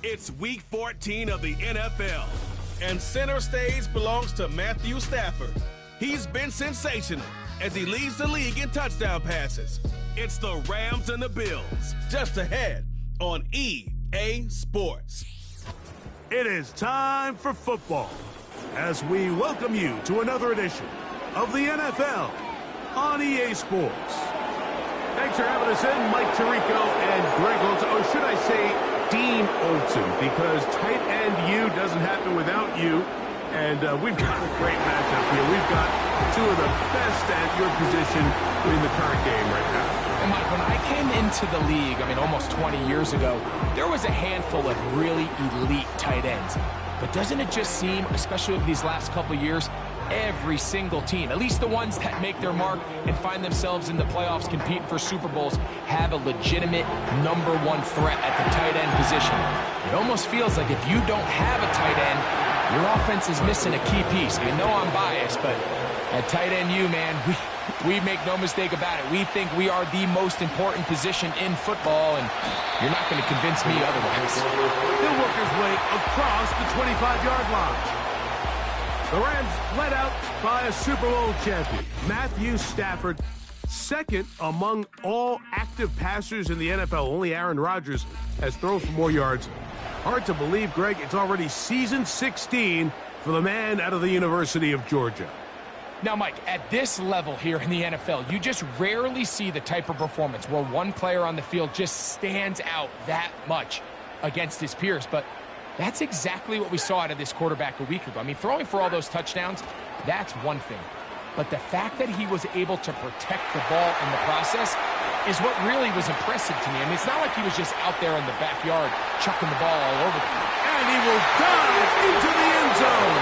It's Week 14 of the NFL, and center stage belongs to Matthew Stafford. He's been sensational as he leads the league in touchdown passes. It's the Rams and the Bills, just ahead on EA Sports. It is time for football as we welcome you to another edition of the NFL on EA Sports. Thanks for having us in, Mike Tirico and Greg Olsen. Or should I say Dean Olsen, because tight end U doesn't happen without you. And we've got a great matchup here. We've got two of the best at your position in the current game right now. And Mike, when I came into the league, almost 20 years ago, there was a handful of really elite tight ends. But doesn't it just seem, especially over these last couple of years, every single team, at least the ones that make their mark and find themselves in the playoffs competing for Super Bowls, have a legitimate number one threat at the tight end position. It almost feels like if you don't have a tight end, your offense is missing a key piece. I know I'm biased, but at tight end U, man, we make no mistake about it. We think we are the most important position in football, and you're not going to convince me otherwise. He'll work his way across the 25-yard line. The Rams led out by a Super Bowl champion, Matthew Stafford, second among all active passers in the NFL. Only Aaron Rodgers has thrown for more yards. Hard to believe, Greg, it's already season 16 for the man out of the University of Georgia. Now, Mike, at this level here in the NFL, you just rarely see the type of performance where one player on the field just stands out that much against his peers. But that's exactly what we saw out of this quarterback a week ago. Throwing for all those touchdowns, that's one thing. But the fact that he was able to protect the ball in the process is what really was impressive to me. It's not like he was just out there in the backyard chucking the ball all over. And he will dive into the end zone.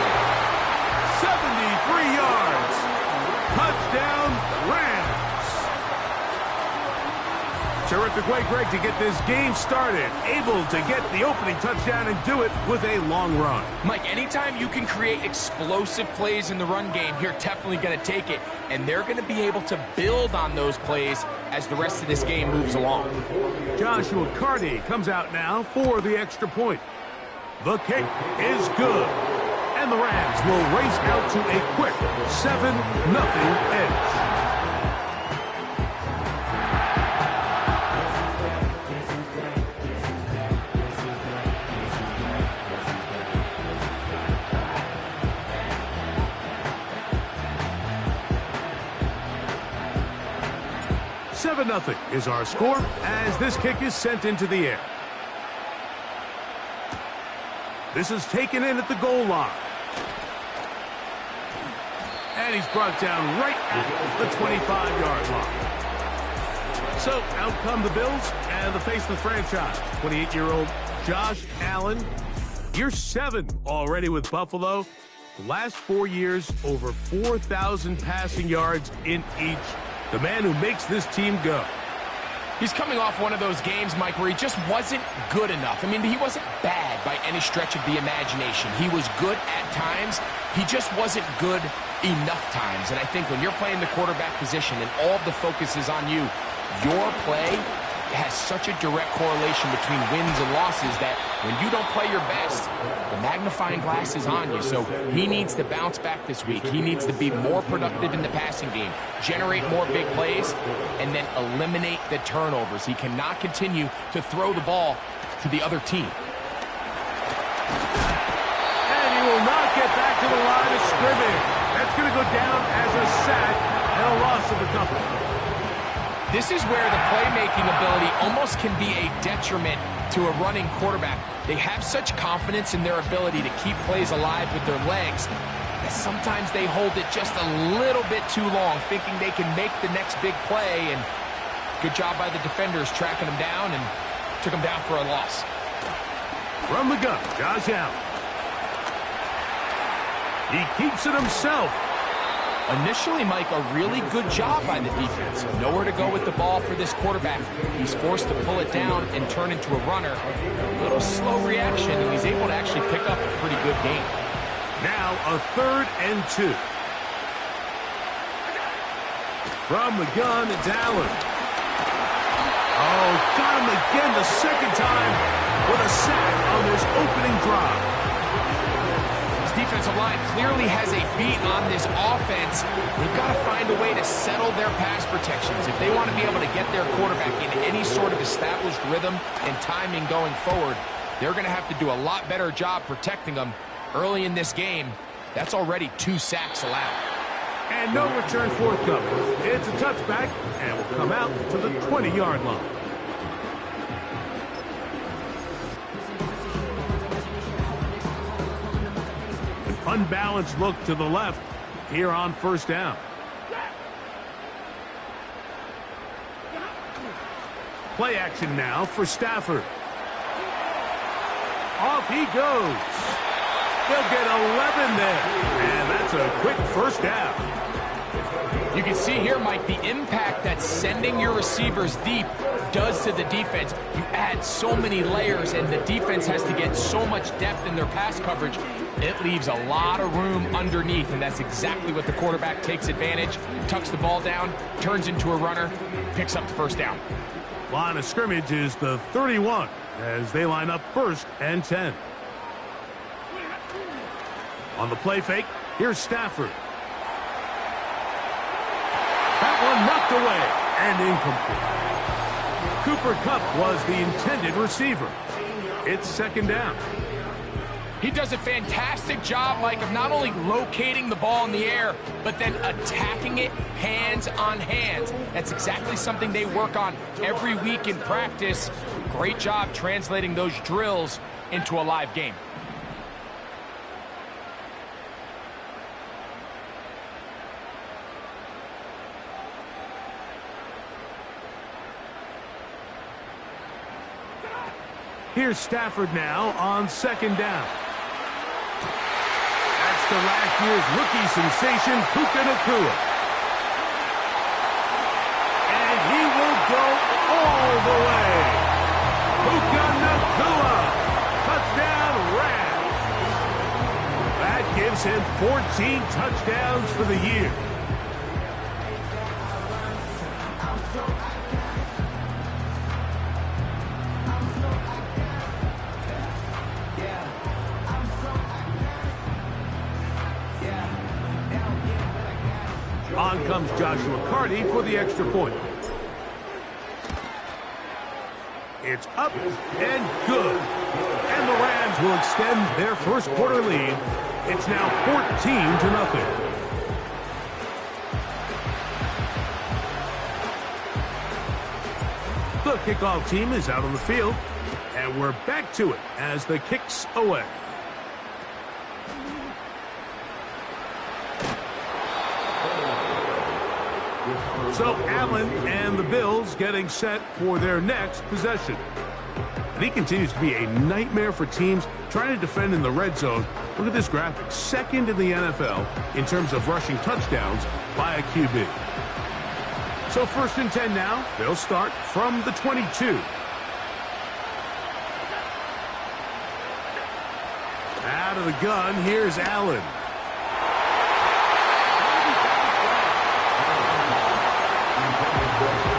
73 yards. Touchdown, Rams. Terrific way, Greg, to get this game started. Able to get the opening touchdown and do it with a long run. Mike, anytime you can create explosive plays in the run game, you're definitely going to take it. And they're going to be able to build on those plays as the rest of this game moves along. Joshua Carty comes out now for the extra point. The kick is good. And the Rams will race out to a quick 7-0 edge. Nothing is our score as this kick is sent into the air. This is taken in at the goal line. And he's brought down right at the 25-yard line. So out come the Bills and the face of the franchise, 28-year-old Josh Allen. Year 7 already with Buffalo. The last 4 years, over 4,000 passing yards in each. The man who makes this team go. He's coming off one of those games, Mike, where he just wasn't good enough. He wasn't bad by any stretch of the imagination. He was good at times. He just wasn't good enough times. And I think when you're playing the quarterback position and all the focus is on you, your play has such a direct correlation between wins and losses that when you don't play your best, the magnifying glass is on you. So he needs to bounce back this week. He needs to be more productive in the passing game, generate more big plays, and then eliminate the turnovers. He cannot continue to throw the ball to the other team. And he will not get back to the line of scrimmage. That's going to go down as a sack and a loss of the company. This is where the playmaking ability almost can be a detriment to a running quarterback. They have such confidence in their ability to keep plays alive with their legs that sometimes they hold it just a little bit too long, thinking they can make the next big play. And good job by the defenders tracking him down and took him down for a loss. From the gun, Josh Allen. He keeps it himself. Initially, Mike, a really good job by the defense. Nowhere to go with the ball for this quarterback. He's forced to pull it down and turn into a runner. A little slow reaction, and he's able to actually pick up a pretty good game. Now a 3rd and 2. From the gun, it's Allen. Oh, got him again the second time with a sack on this opening drive. This defensive line clearly has a beat on this offense. They've got to find a way to settle their pass protections. If they want to be able to get their quarterback in any sort of established rhythm and timing going forward, they're going to have to do a lot better job protecting them early in this game. That's already 2 sacks allowed. And no return forthcoming. It's a touchback and will come out to the 20-yard line. An unbalanced look to the left here on first down. Play action now for Stafford. Off he goes. They'll get 11 there. And that's a quick first down. You can see here, Mike, the impact that sending your receivers deep does to the defense. You add so many layers, and the defense has to get so much depth in their pass coverage. It leaves a lot of room underneath, and that's exactly what the quarterback takes advantage. Tucks the ball down, turns into a runner, picks up the first down. Line of scrimmage is the 31 as they line up 1st and 10. On the play fake, here's Stafford. That one knocked away and incomplete. Cooper Kupp was the intended receiver. It's 2nd down. He does a fantastic job, Mike, of not only locating the ball in the air, but then attacking it hands on hands. That's exactly something they work on every week in practice. Great job translating those drills into a live game. Here's Stafford now on 2nd down. That's to last year's rookie sensation, Puka Nacua. And he will go all the way. Puka Nacua. Touchdown Rams. That gives him 14 touchdowns for the year. On comes Joshua Carty for the extra point. It's up and good. And the Rams will extend their first quarter lead. It's now 14-0. The kickoff team is out on the field. And we're back to it as the kick's away. So Allen and the Bills getting set for their next possession. And he continues to be a nightmare for teams trying to defend in the red zone. Look at this graphic. 2nd in the NFL in terms of rushing touchdowns by a QB. So 1st and 10 now. They'll start from the 22. Out of the gun, here's Allen.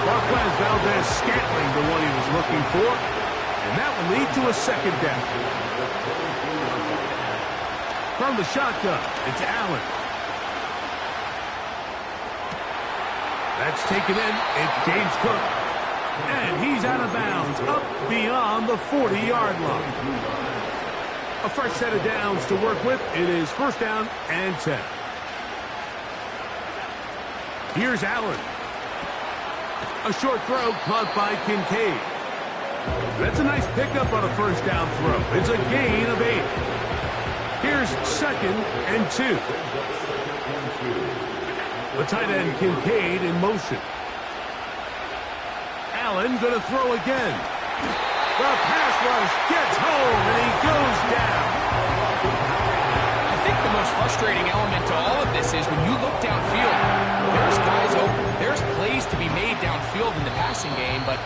Marquez Valdez-Scantling, the one he was looking for. And that will lead to a 2nd down. From the shotgun, it's Allen. That's taken in. It's James Cook. And he's out of bounds, up beyond the 40-yard line. A fresh set of downs to work with. It is 1st down and 10. Here's Allen. A short throw caught by Kincaid. That's a nice pickup on a 1st down throw. It's a gain of 8. Here's 2nd and 2. The tight end Kincaid in motion. Allen going to throw again. The pass rush gets home and he goes down. I think the most frustrating element to all of this is when you look downfield, there's guys open. There's plays to be made downfield in the passing game, but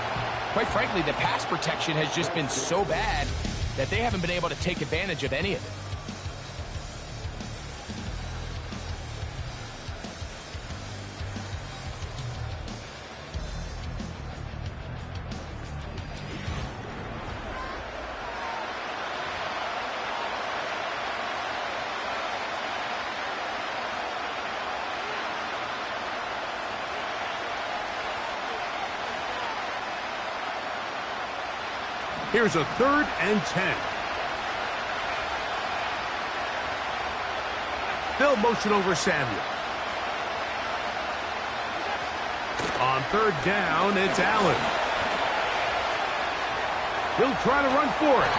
quite frankly, the pass protection has just been so bad that they haven't been able to take advantage of any of it. Here's a 3rd and 10. They'll motion over Samuel. On 3rd down, it's Allen. He'll try to run for it.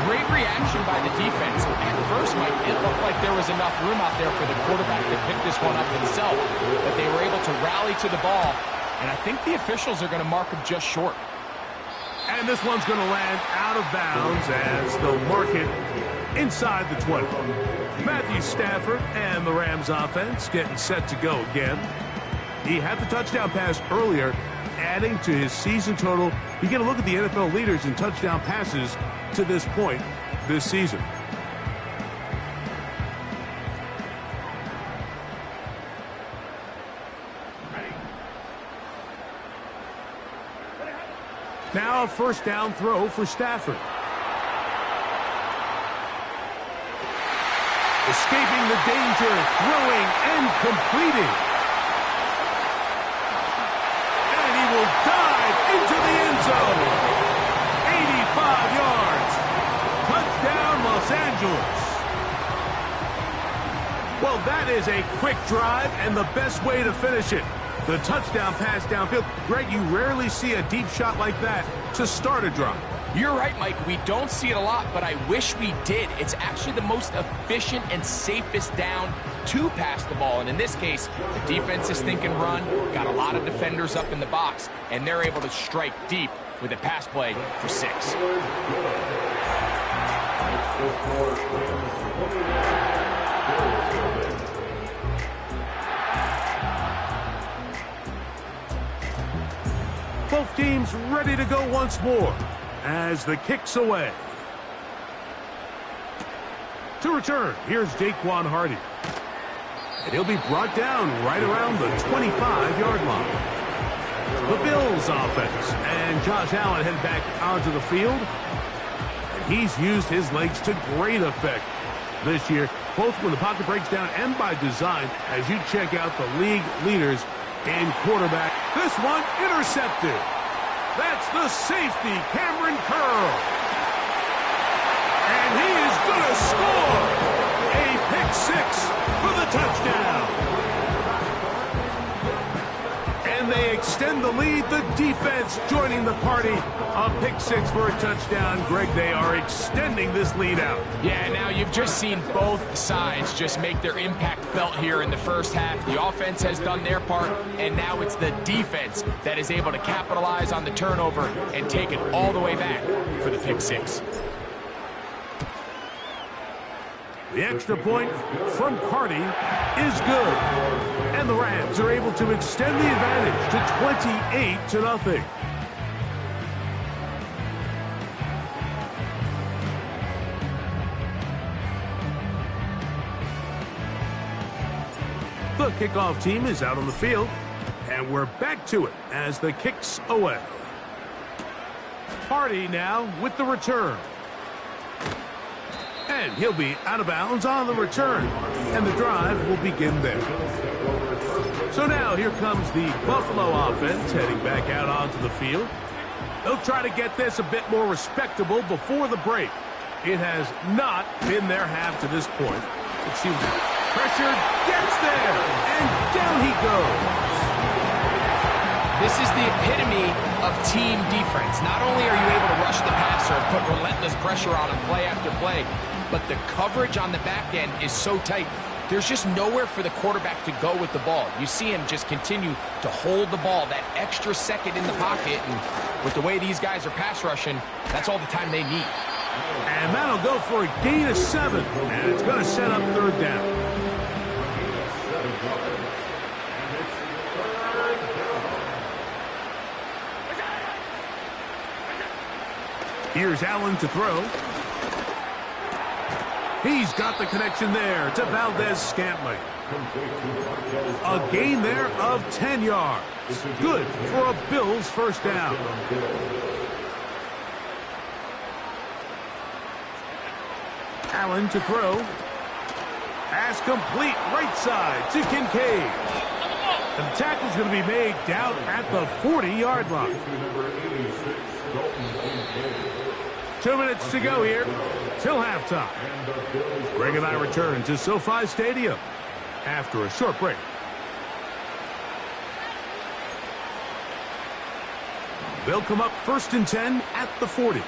Great reaction by the defense. At first, Mike, it looked like there was enough room out there for the quarterback to pick this one up himself, but they were able to rally to the ball, and I think the officials are going to mark him just short. And this one's going to land out of bounds as they'll mark it inside the 20. Matthew Stafford and the Rams offense getting set to go again. He had the touchdown pass earlier, adding to his season total. You get a look at the NFL leaders in touchdown passes to this point this season. Now a 1st down throw for Stafford. Escaping the danger, throwing and completing. And he will dive into the end zone. 85 yards. Touchdown, Los Angeles. Well, that is a quick drive and the best way to finish it. The touchdown pass downfield. Greg, you rarely see a deep shot like that to start a drive. You're right, Mike. We don't see it a lot, but I wish we did. It's actually the most efficient and safest down to pass the ball. And in this case, the defense is thinking run, got a lot of defenders up in the box, and they're able to strike deep with a pass play for 6. Both teams ready to go once more as the kick's away. To return, here's Jaquan Hardy. And he'll be brought down right around the 25-yard line. The Bills offense and Josh Allen head back onto the field. And he's used his legs to great effect this year, both when the pocket breaks down and by design, as you check out the league leaders in quarterback. This one intercepted. That's the safety, Cameron Curl. And he is going to score a pick 6 for the touchdown. And they extend the lead. The defense joining the party. A pick 6 for a touchdown. Greg, they are extending this lead out. Yeah, now you've just seen both sides just make their impact felt here in the first half. The offense has done their part, and now it's the defense that is able to capitalize on the turnover and take it all the way back for the pick 6. The extra point from Carty is good. And the Rams are able to extend the advantage to 28-0. The kickoff team is out on the field, and we're back to it as the kick's away. Hardy now with the return. And he'll be out of bounds on the return, and the drive will begin there. So now here comes the Buffalo offense heading back out onto the field. They'll try to get this a bit more respectable before the break. It has not been their half to this point. Let's see. Pressure gets there, and down he goes. This is the epitome of team defense. Not only are you able to rush the passer and put relentless pressure on him play after play, but the coverage on the back end is so tight. There's just nowhere for the quarterback to go with the ball. You see him just continue to hold the ball that extra second in the pocket, and with the way these guys are pass rushing, that's all the time they need. And that'll go for a gain of 7, and it's going to set up 3rd down. Here's Allen to throw. He's got the connection there to Valdez-Scantling. A gain there of 10 yards. Good for a Bills first down. Allen to throw. Pass complete right side to Kincaid. And the tackle's going to be made down at the 40-yard line. 2 minutes to go here till halftime. Greg and I return to SoFi Stadium after a short break. They'll come up 1st and 10 at the 40.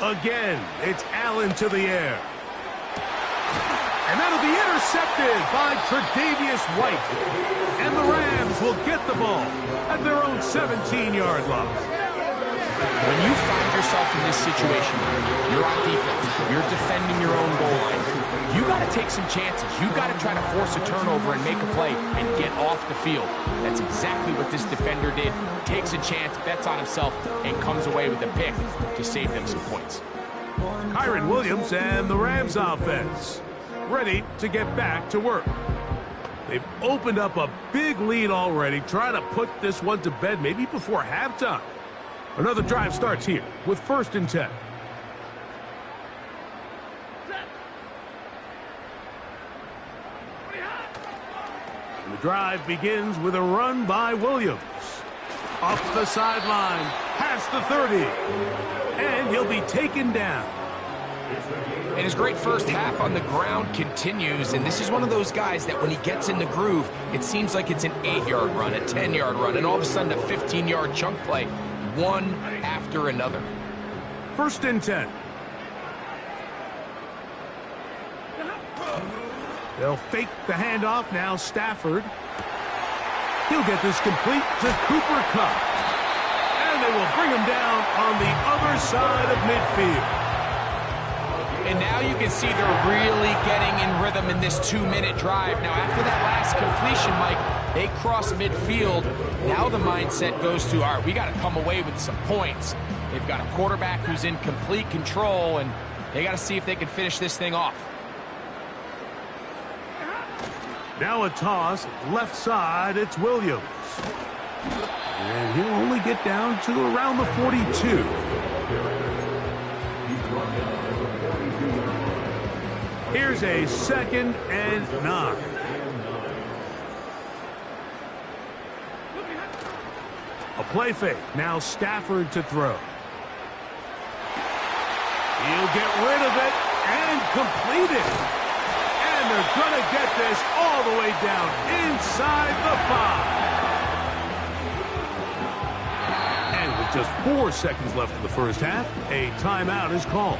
Again, it's Allen to the air. And that'll be intercepted by Tre'Davious White. And the Rams will get the ball at their own 17-yard line. When you find yourself in this situation, you're on defense, you're defending your own goal line, you got to take some chances. You got to try to force a turnover and make a play and get off the field. That's exactly what this defender did. Takes a chance, bets on himself, and comes away with a pick to save them some points. Kyren Williams and the Rams offense ready to get back to work. They've opened up a big lead already, trying to put this one to bed maybe before halftime. Another drive starts here with 1st and 10. The drive begins with a run by Williams. Up the sideline, past the 30, and he'll be taken down. And his great first half on the ground continues, and this is one of those guys that when he gets in the groove, it seems like it's an 8-yard run, a 10-yard run, and all of a sudden a 15-yard chunk play, one after another. 1st and 10. They'll fake the handoff now. Stafford. He'll get this complete to Cooper Kupp. And they will bring him down on the other side of midfield. And now you can see they're really getting in rhythm in this 2-minute drive. Now, after that last completion, Mike, they cross midfield. Now the mindset goes to, all right, we got to come away with some points. They've got a quarterback who's in complete control, and they got to see if they can finish this thing off. Now a toss, left side, it's Williams. And he'll only get down to around the 42. Here's a 2nd and 9. A play fake. Now Stafford to throw. He'll get rid of it and complete it. And they're going to get this all the way down inside the 5. And with just 4 seconds left in the first half, a timeout is called.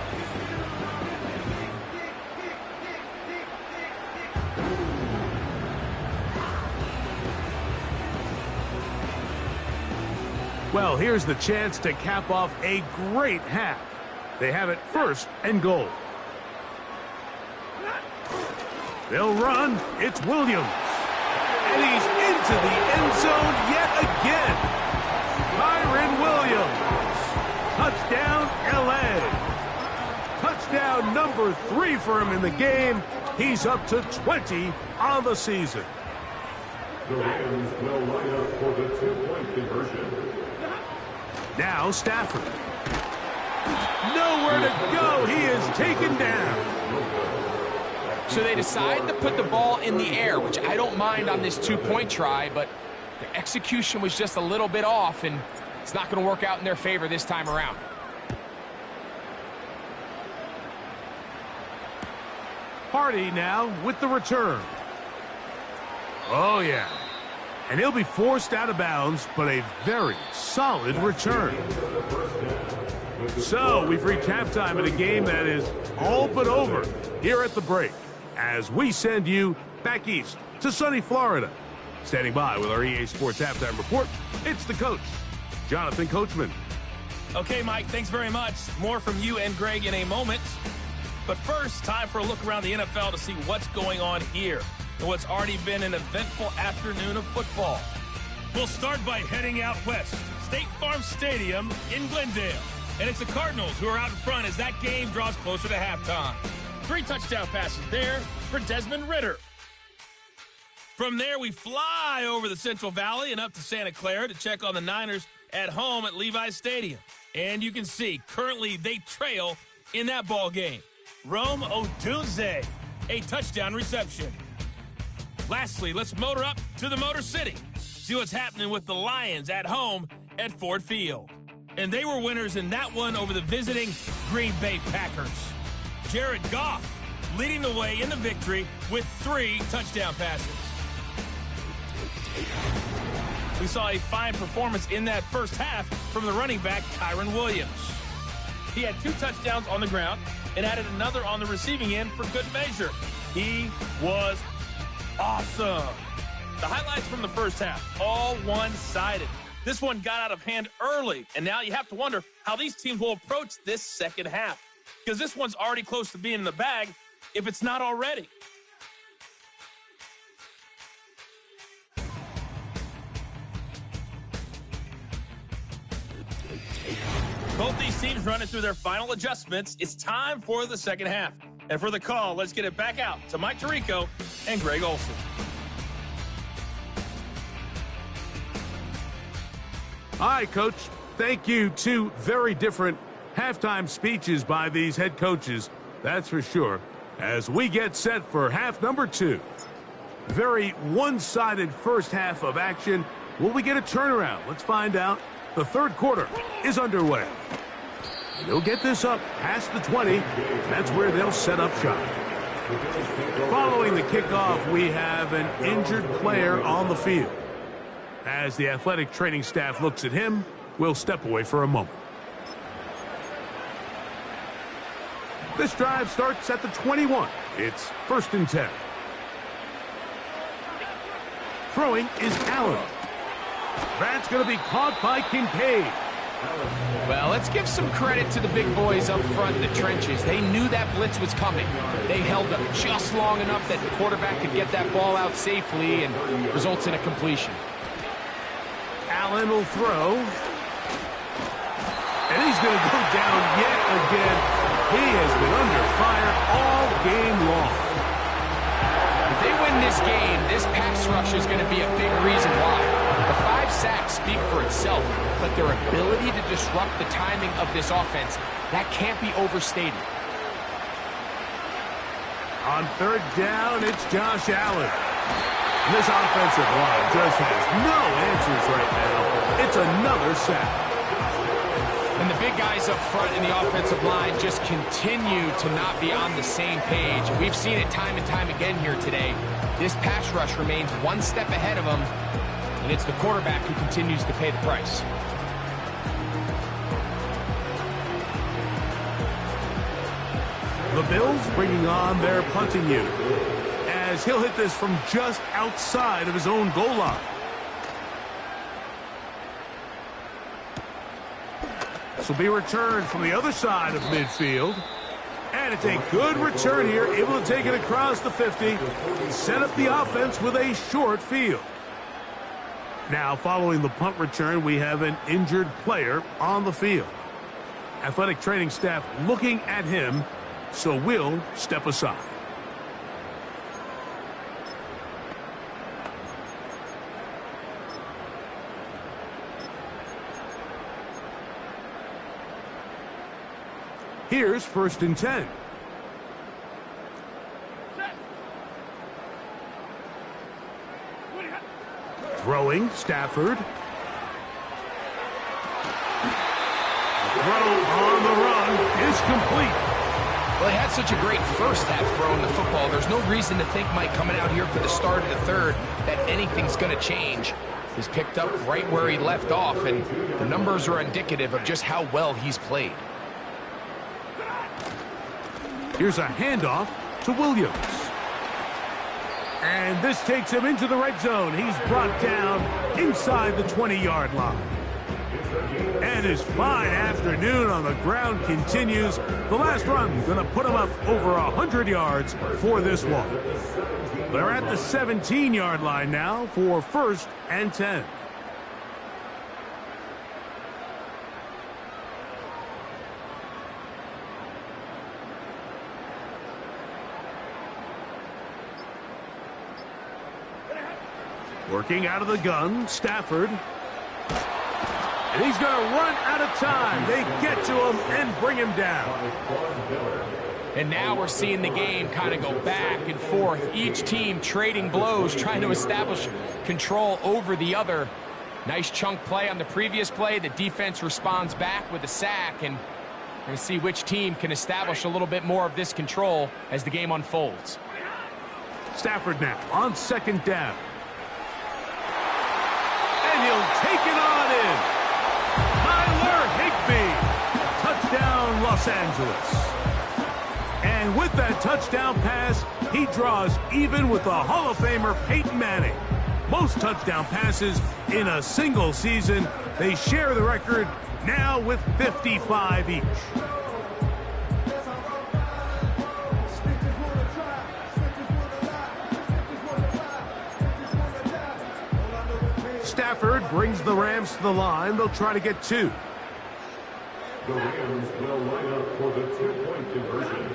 Well, here's the chance to cap off a great half. They have it 1st and goal. They'll run. It's Williams. And he's into the end zone yet again. Kyren Williams. Touchdown, L.A. Touchdown number 3 for him in the game. He's up to 20 on the season. The Rams will line up for the 2-point conversion. Now Stafford. Nowhere to go. He is taken down. So they decide to put the ball in the air, which I don't mind on this 2-point try, but the execution was just a little bit off, and it's not going to work out in their favor this time around. Hardy now with the return. Oh, yeah. And he'll be forced out of bounds, but a very solid return. So we've reached halftime in a game that is all but over here at the break, as we send you back east to sunny Florida. Standing by with our EA Sports Halftime Report, it's the coach, Jonathan Coachman. Okay, Mike, thanks very much. More from you and Greg in a moment. But first, time for a look around the NFL to see what's going on here in what's already been an eventful afternoon of football. We'll start by heading out west, State Farm Stadium in Glendale. And it's the Cardinals who are out in front as that game draws closer to halftime. 3 touchdown passes there for Desmond Ridder. From there, we fly over the Central Valley and up to Santa Clara to check on the Niners at home at Levi's Stadium. And you can see, currently they trail in that ball game. Rome Odunze a touchdown reception. Lastly, let's motor up to the Motor City. See what's happening with the Lions at home at Ford Field. And they were winners in that one over the visiting Green Bay Packers. Jared Goff leading the way in the victory with 3 touchdown passes. We saw a fine performance in that first half from the running back, Kyren Williams. He had 2 touchdowns on the ground and added another on the receiving end for good measure. He was awesome. The highlights from the first half, all one-sided. This one got out of hand early, and now you have to wonder how these teams will approach this second half, because this one's already close to being in the bag if it's not already. Both these teams running through their final adjustments. It's time for the second half. And for the call, let's get it back out to Mike Tirico and Greg Olsen. All right, Coach. Thank you. 2 very different halftime speeches by these head coaches, that's for sure, as we get set for half number 2. Very one-sided first half of action. Will we get a turnaround? Let's find out. The third quarter is underway. They'll get this up past the 20. That's where they'll set up shop. Following the kickoff, we have an injured player on the field. As the athletic training staff looks at him, we'll step away for a moment. This drive starts at the 21. It's 1st and 10. Throwing is Allen. That's going to be caught by Kincaid. Well, let's give some credit to the big boys up front in the trenches. They knew that blitz was coming. They held up just long enough that the quarterback could get that ball out safely and results in a completion. Allen will throw. And he's going to go down yet again. He has been under fire all game long. If they win this game, this pass rush is going to be a big reason why. The 5 sacks speak for itself, but their ability to disrupt the timing of this offense, that can't be overstated. On 3rd down, it's Josh Allen. And this offensive line just has no answers right now. It's another sack. And the big guys up front in the offensive line just continue to not be on the same page. We've seen it time and time again here today. This pass rush remains one step ahead of them, and it's the quarterback who continues to pay the price. The Bills bringing on their punting unit, as he'll hit this from just outside of his own goal line. This will be returned from the other side of midfield. And it's a good return here, able to take it across the 50, set up the offense with a short field. Now, following the punt return, we have an injured player on the field. Athletic training staff looking at him, so we'll step aside. Here's 1st and 10. Throwing, Stafford. Throw on the run is complete. Well, they had such a great first half throwing the football. There's no reason to think, Mike, coming out here for the start of the third, that anything's going to change. He's picked up right where he left off, and the numbers are indicative of just how well he's played. Here's a handoff to Williams. And this takes him into the red zone. He's brought down inside the 20-yard line. And his fine afternoon on the ground continues. The last run going to put him up over 100 yards for this one. They're at the 17-yard line now for 1st and 10. Working out of the gun, Stafford. And he's going to run out of time. They get to him and bring him down. And now we're seeing the game kind of go back and forth. Each team trading blows, trying to establish control over the other. Nice chunk play on the previous play. The defense responds back with a sack, and we're going to see which team can establish a little bit more of this control as the game unfolds. Stafford now on second down. And he'll take it on in. Tyler Higbee. Touchdown, Los Angeles. And with that touchdown pass, he draws even with the Hall of Famer Peyton Manning. Most touchdown passes in a single season. They share the record now with 55 each. Stafford brings the Rams to the line. They'll try to get 2. The Rams will line up for the 2-point conversion.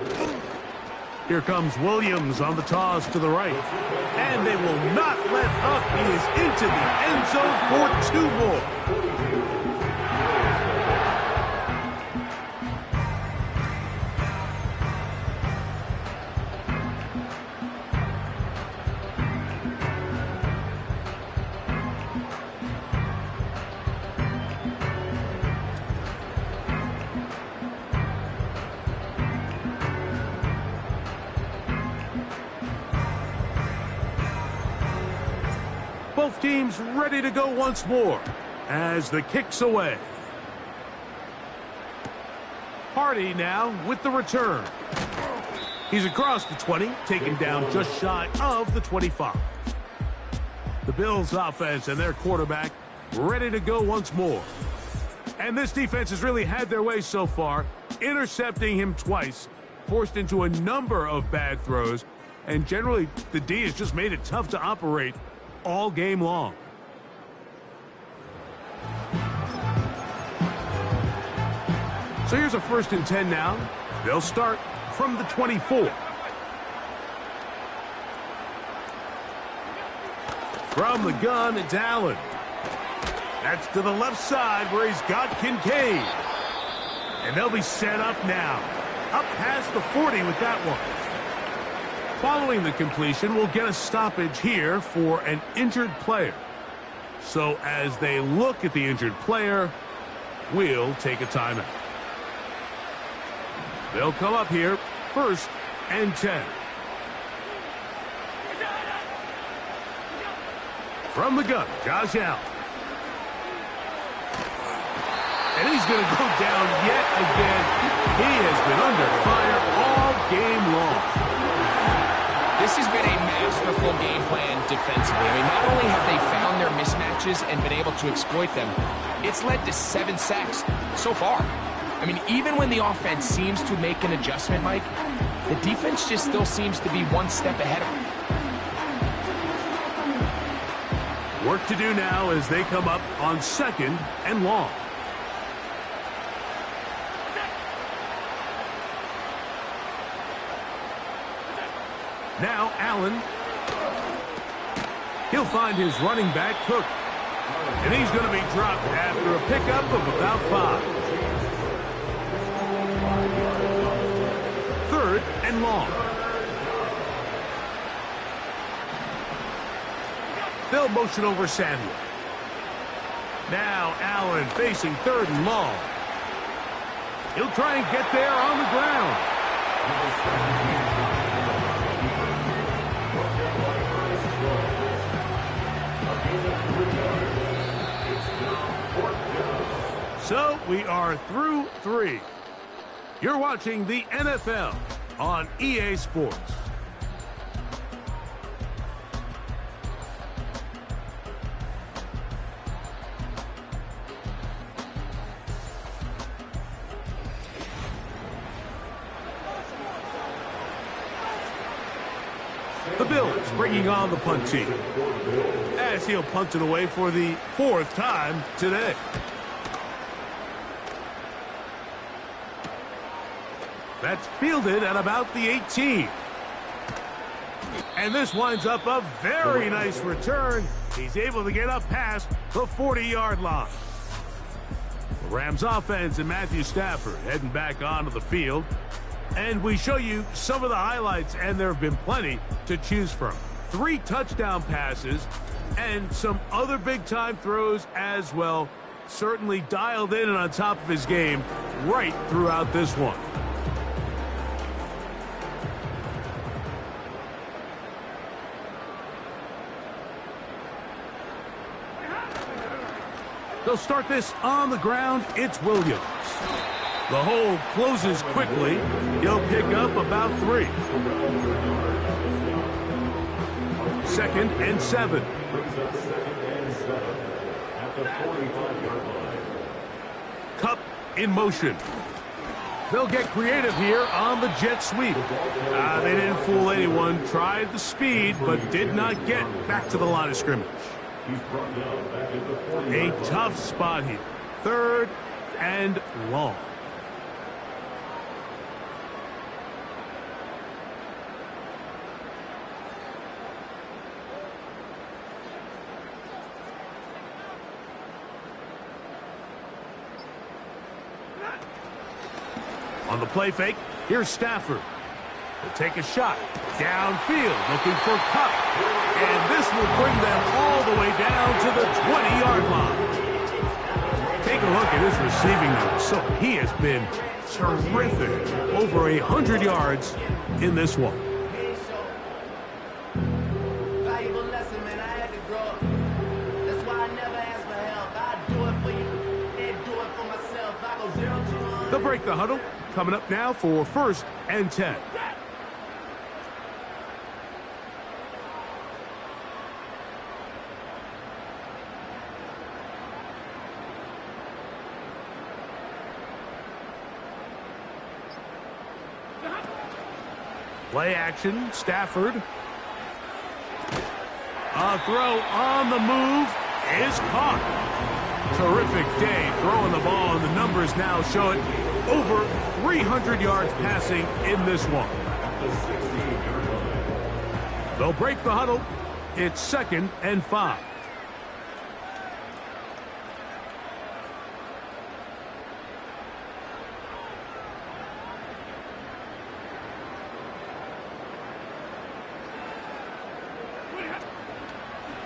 Here comes Williams on the toss to the right. And they will not let up. He is into the end zone for 2 more. Both teams ready to go once more as the kick's away. Hardy now with the return. He's across the 20, taken down just shy of the 25. The Bills offense and their quarterback ready to go once more. And this defense has really had their way so far, intercepting him twice, forced into a number of bad throws, and generally the D has just made it tough to operate all game long. So here's a 1st and 10 now. They'll start from the 24. From the gun, it's Allen. That's to the left side where he's got Kincaid. And they'll be set up now. Up past the 40 with that one. Following the completion, we'll get a stoppage here for an injured player. So as they look at the injured player, we'll take a timeout. They'll come up here, 1st and 10. From the gun, Josh Allen. And he's going to go down yet again. He has been under fire all game long. This has been a masterful game plan defensively. I mean, not only have they found their mismatches and been able to exploit them, it's led to 7 sacks so far. I mean, even when the offense seems to make an adjustment, Mike, the defense just still seems to be one step ahead of them. Work to do now as they come up on 2nd and long. Now Allen. He'll find his running back, Cook. And he's going to be dropped after a pickup of about 5. 3rd and long. They'll motion over Samuel. Now Allen facing 3rd and long. He'll try and get there on the ground. So we are through 3. You're watching the NFL on EA Sports. The Bills bringing on the punt team as he'll punt it away for the 4th time today. That's fielded at about the 18. And this winds up a very nice return. He's able to get up past the 40-yard line. The Rams offense and Matthew Stafford heading back onto the field. And we show you some of the highlights, and there have been plenty to choose from. 3 touchdown passes and some other big-time throws as well. Certainly dialed in and on top of his game right throughout this one. They'll start this on the ground. It's Williams. The hole closes quickly. He'll pick up about 3. 2nd and 7. Kupp in motion. They'll get creative here on the jet sweep. They didn't fool anyone. Tried the speed, but did not get back to the line of scrimmage. A tough spot here. 3rd and long. On the play fake, here's Stafford. He'll take a shot. Downfield, looking for Kupp. And this will bring them all the way down to the 20-yard line. Take a look at his receiving numbers. So he has been terrific. Over 100 yards in this one. Valuable lesson, man. I had to grow up. That's why I never ask for help. I do it for you and do it for myself. I go 0-2. They'll break the huddle. Coming up now for 1st and 10. Play action, Stafford. A throw on the move is caught. Terrific day throwing the ball, and the numbers now show it. Over 300 yards passing in this one. They'll break the huddle. It's 2nd and 5.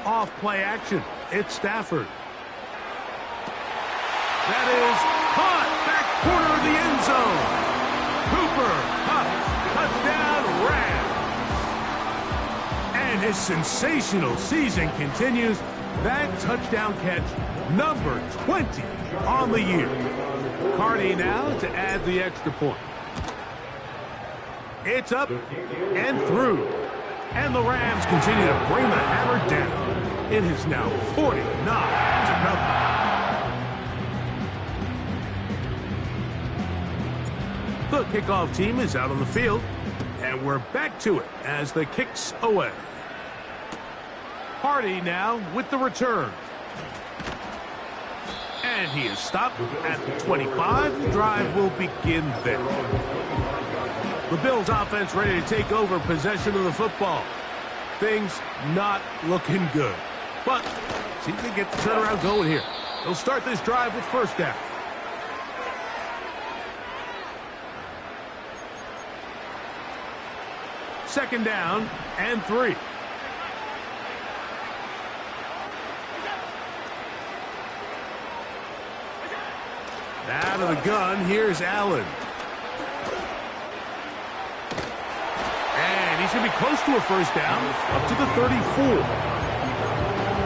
Off play action. It's Stafford. That is caught. Back corner of the end zone. Cooper, Kupp, touchdown, Rams. And his sensational season continues. That touchdown catch, number 20 on the year. Carney now to add the extra point. It's up and through. And the Rams continue to bring the hammer down. It is now 49-0. The kickoff team is out on the field, and we're back to it as the kick's away. Hardy now with the return. And he is stopped at the 25. The drive will begin there. The Bills offense ready to take over possession of the football. Things not looking good. But see if they get the turnaround going here. They'll start this drive with 1st down. Second down and 3. Out of the gun, here's Allen. And he's going to be close to a 1st down, up to the 34.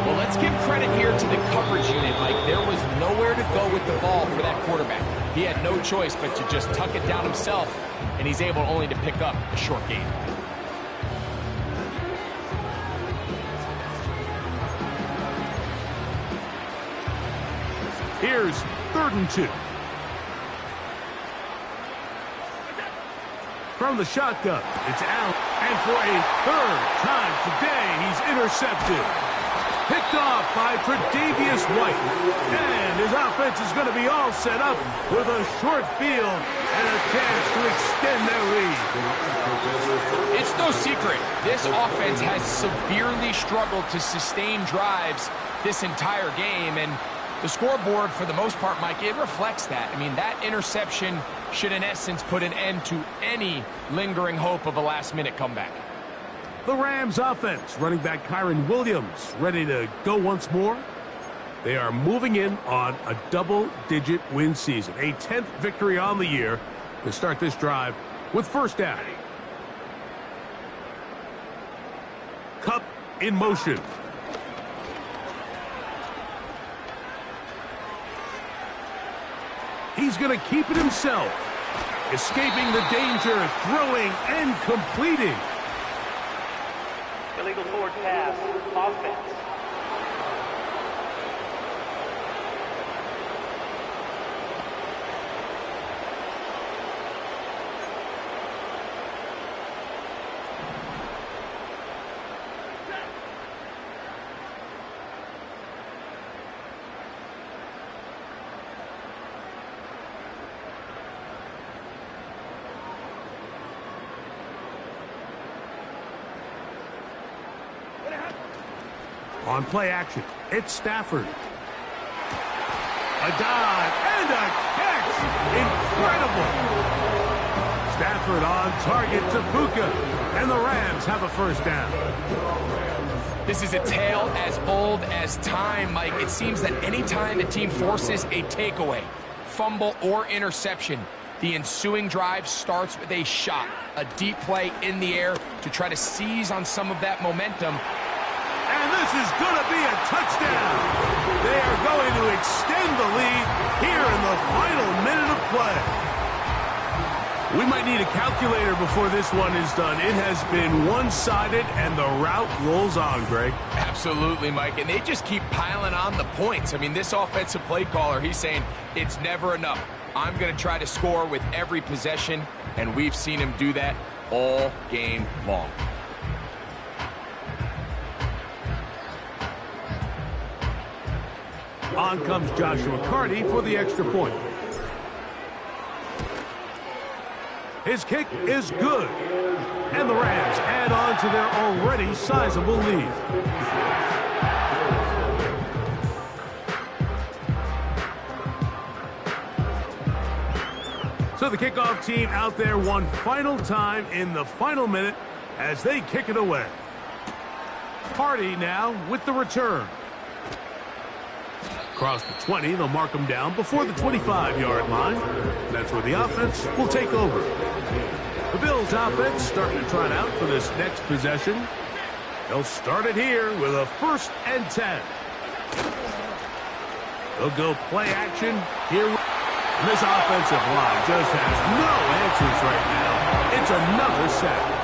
Well, let's give credit here to the coverage unit. Like, there was nowhere to go with the ball for that quarterback. He had no choice but to just tuck it down himself, and he's able only to pick up a short gain. Here's 3rd and 2. From the shotgun, it's Allen. And for a 3rd time today, he's intercepted. Picked off by Tre'Davious White. And his offense is going to be all set up with a short field and a chance to extend their lead. It's no secret. This offense has severely struggled to sustain drives this entire game, and The scoreboard, for the most part, Mike, it reflects that. I mean, that interception should, in essence, put an end to any lingering hope of a last-minute comeback. The Rams offense, running back Kyren Williams, ready to go once more. They are moving in on a double-digit win season, a 10th victory on the year. They start this drive with first down. Kupp in motion. He's going to keep it himself. Escaping the danger, throwing and completing. Illegal forward pass, offense. On play action, it's Stafford. A dive and a catch. Incredible. Stafford on target to Puka. And the Rams have a first down. This is a tale as old as time, Mike. It seems that any time the team forces a takeaway, fumble, or interception, the ensuing drive starts with a shot, a deep play in the air to try to seize on some of that momentum. And this is going to be a touchdown. They are going to extend the lead here in the final minute of play. We might need a calculator before this one is done. It has been one-sided, and the route rolls on, Greg. Absolutely, Mike. And they just keep piling on the points. I mean, this offensive play caller, he's saying it's never enough. I'm going to try to score with every possession, and we've seen him do that all game long. On comes Joshua Carty for the extra point. His kick is good. And the Rams add on to their already sizable lead. So the kickoff team out there one final time in the final minute as they kick it away. Carty now with the return. Across the 20, they'll mark them down before the 25-yard line. That's where the offense will take over. The Bills offense starting to trot out for this next possession. They'll start it here with a 1st and 10. They'll go play action here. And this offensive line just has no answers right now. It's another sack.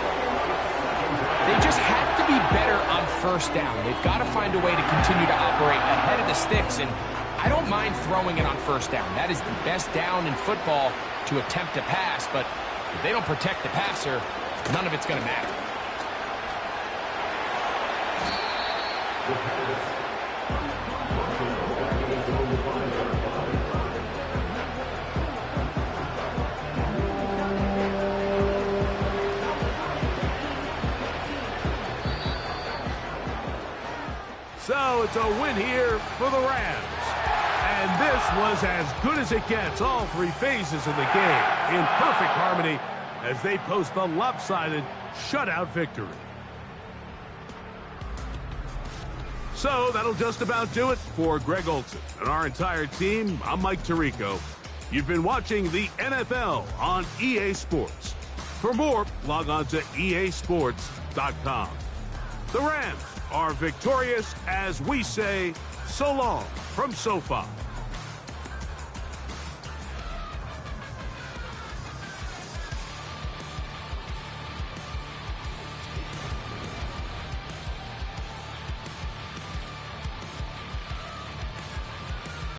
They just have to be better on first down. They've got to find a way to continue to operate ahead of the sticks, and I don't mind throwing it on first down. That is the best down in football to attempt to pass, but if they don't protect the passer, none of it's going to matter. So it's a win here for the Rams. And this was as good as it gets, all 3 phases of the game, in perfect harmony as they post the lopsided shutout victory. So that'll just about do it for Greg Olsen and our entire team. I'm Mike Tirico. You've been watching the NFL on EA Sports. For more, log on to easports.com. The Rams are victorious as we say so long from SoFi.